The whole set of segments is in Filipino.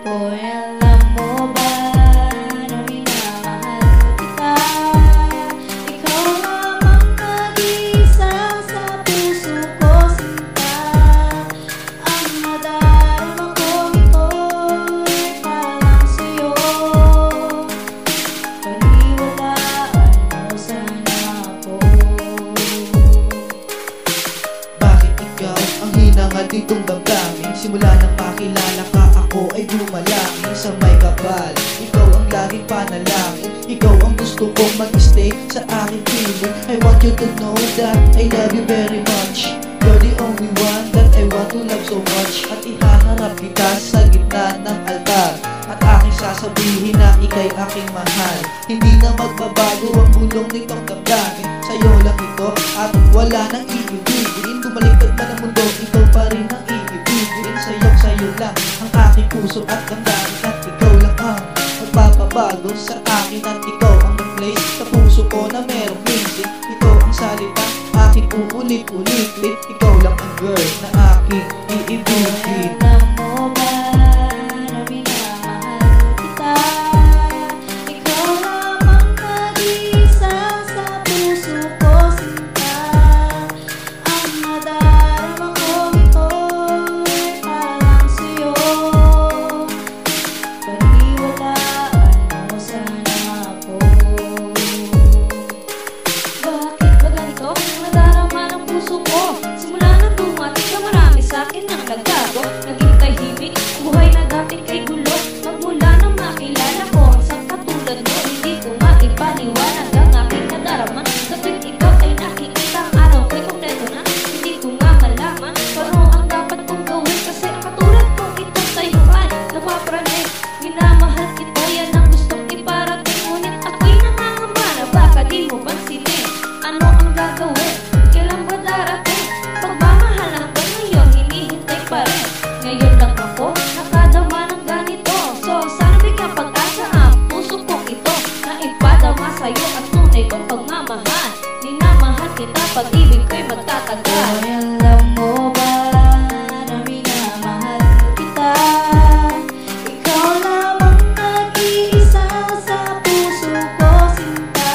Hoy, alam mo ba na minamahal kita? Ikaw lamang nag-iisa sa puso ko, sinta. Ang nadarama ko ito'y parang sa'yo. Paniwalaan mo sana ako. Bakit ikaw ang hinangad ditong damdamin? Simula nang makilala ka, ako ay gumalangin sa may kapal. Ikaw ang laging panalangin, ikaw ang gusto kong mag-stay sa aking piling. I want you to know that I love you very much. You're the only one that I want to love so much. At ihaharap kita sa gitna ng altar, at aking sasabihin na ika'y aking mahal. Hindi na magbabago ang bulong nitong damdamin. Sa'yo lang ito at wala nang iibigin. Bumaliktad man ang mundo, ikaw pa rin ang iibigin. Sa'yo lang ang aking puso at damdamin. At ikaw lang ang magpapabago sa akin. At ikaw ang mag-place sa puso ko na merong music. Ito ang salita aking uulit-ulit. Ikaw lang ang girl na aking iibigin. Alam mo ba na minamahal kita? Ikaw lamang nag-iisa sa puso ko, sinta. Ang nadarama ko ito'y parang sa'yo. Paniwalaan mo sana ako. Bakit ba ganito ang nadarama ng puso ko? Simula nang dumating ka, marami sa'kin ang nagbago. Naging tahimik, buhay na dating kay gulo. Magmula nang makilala ko ang isang katulad mo, hindi ko maipaliwanag ang aking nadarama. Sa tuwing ikaw ay nakikita, ang araw ko'y kompleto na. Hindi ko nga malaman paano ang dapat kong gawin, kasi ang katulad kong ito sa'yo ay napapraning. Minamahal kita, yan ang gustong iparating, ngunit ako'y nangangamba na baka di mo pansinin. Ano ang gagawin? Kailan ba darating? Pagmamahal hanggang ngayon, hinihintay pa rin. Ngayon lang ako nakadama ng ganito. So sana bigyan pag-asa ang puso kong ito, na ipadama sa'yo ang tunay kong pagmamahal. Minamahal kita, pag-ibig ko'y magtatagal. Hoy, alam mo ba na minamahal kita? Ikaw lamang nag-iisa sa puso ko, sinta.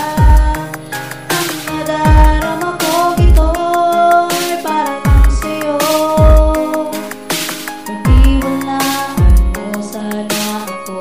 Ang nadarama ko ito'y parang sa'yo. Paniwalaan mo sana ako.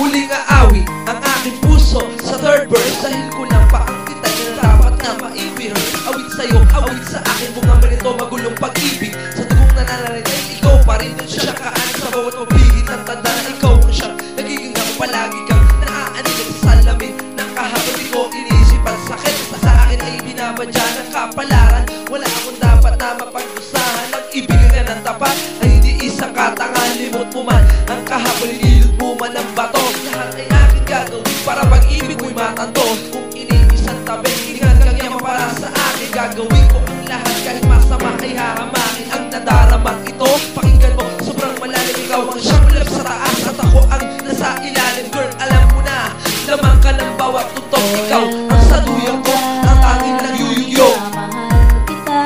Muling aawi ang aking puso sa third verse, dahil kulang pa ang kita na dapat na maibig. Awit sa'yo, awit sa akin, bunga man ito magulong pag-ibig. Sa tugong nananarinig, ikaw pa rin din siya kaan. Sa bawat mabigit ng tanda na ikaw ang siya. Nagiging ako palagi kang naaanig sa salamin ng kahapon. Di ko iniisipan sakit, sa akin ay binabadya ng kapalaran. Wala akong dapat na mapag-usahan. Ang ibigay ka ng tapat ay hindi isang katangan. Limot mo man ang kahapon, inilot mo man ang bato. Lahat ay aking gagawin para pag-ibig mo'y matanto. Kung iniisang tabi, ingat kang yaman para sa akin. Gagawin ko ang lahat kahit masama ay hahamakin ang nadaramang ito. Pakinggan mo, sobrang malalim, ikaw ang siyang ulap sa taas at ako ang nasa ilalim. Girl, alam mo na, lamang ka ng bawat tutok. Ikaw ang saduyang ko, ang tanging nagyuyugyo. Minamahal kita.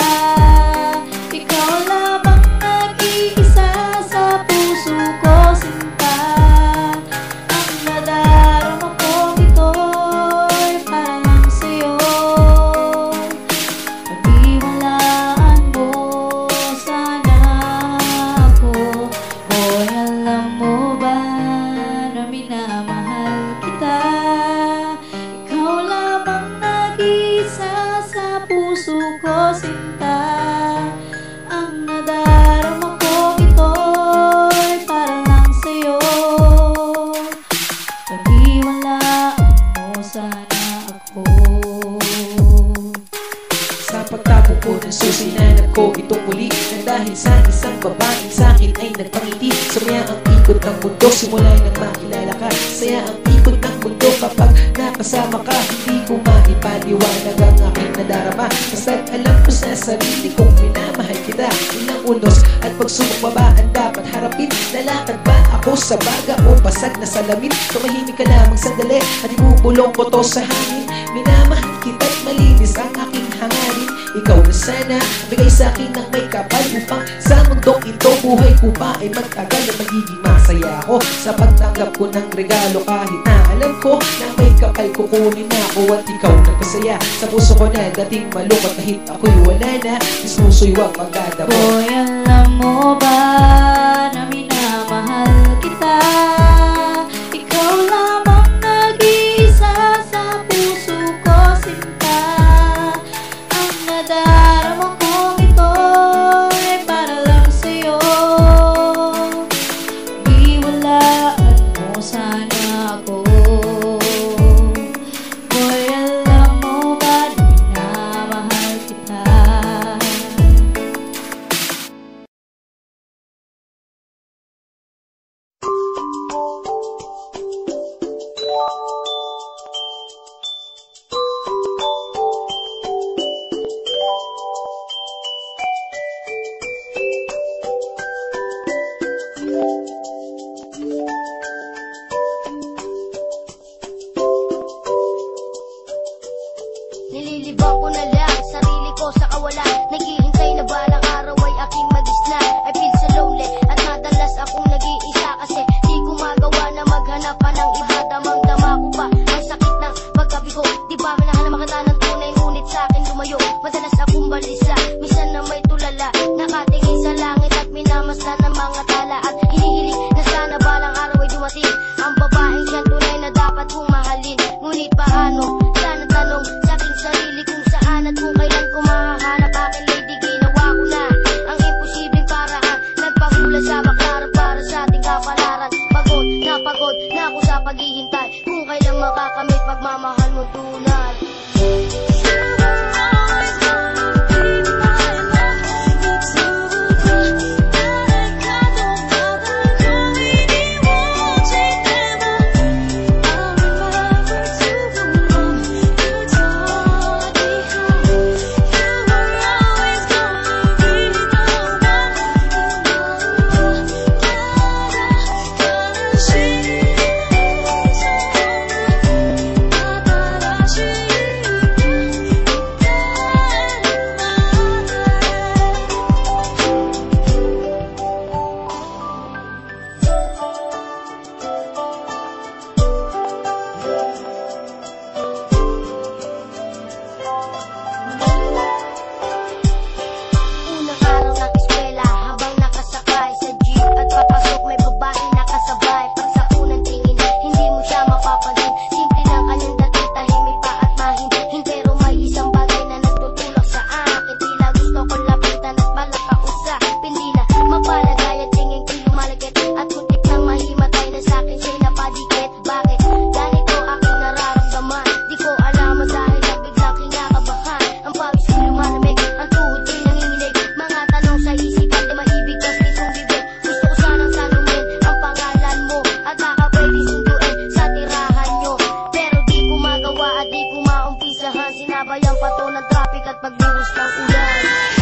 Ikaw lamang nag-iisa sa puso ko, sinta. Ang nadarama ko ito'y parang sa'yo. Paniwalaan mo sana ako. Hoy, alam mo ba na minamahal kita? Ikaw lamang nag-iisa sa puso ko, sinta. Ang nadarama ko ito'y parang sa'yo. Paniwalaan mo sana ako. Sa pagtapo ko ng susi, nanap ko itong muli. Na dahil sa isang babaeng sa'kin ay nagpangiti. Sumaya ang ikot ng mundo, simula nang makilala ka. Saya ang ikot ng mundo kapag nakasama ka. Hindi ko maipaliwanag ang aking nadarama, basta't alam ko sa sarili kong minamahal kita. Ilang unos at pagsubok ba ang dapat harapin? Lalakad ba ako sa baga o basag na salamin? Tumahimik ka lamang sandali at ibubulong ko to sa hangin. Minamahal kita't malinis ang aking hangarin. Ikaw na sana bigay sa akin ng may kapal upang sa mundong ito buhay ko pa ay matagal na magiging masaya ako sa pagtanggap ko ng regalo, kahit na alam ko na may kapal kukunin ako at ikaw nagpasaya sa puso ko na dating malungkot kahit ako'y wala na, is puso'y wag magdadamo. Boy, alam mo ba na minamahal kita? Ikaw lamang nag-iisa sa puso ko, sinta. Ang nadarama kong ito ay para lang sa'yo. Iwalaan mo sana ako. Boy, alam mo ba na minamahal kita? Nililibang ko na lang sarili ko sa kawalan. Naghihintay na balang araw ay aking magisna. I feel so lonely at madalas akong nag-iisa, kasi di ko magawa na maghanap pa ng iba. Damang-dama ko pa ang sakit ng pagkabigo. Di ba minahal na makita ng tunay, ngunit sa akin lumayo. Madalas akong balisa, minsan na may tulala. Nakatingin sa langit at minamasdan ng mga tala, at hinihiling na sana balang araw ay dumating ang babaeng siyang tunay na dapat kong mahalin. Ngunit paano? Sana tanong sa aking sarili kung saan at kung kailan ko mahahanap aking lady. Ginawa ko na ang imposibleng paraan, nagpahula sa bakaran para sa ating kapalaran. Pagod na ako sa paghihintay, kung kailan makakamit pagmamahal mo tunay. Sinabayang pato ng traffic at pagbuhos ng ulan.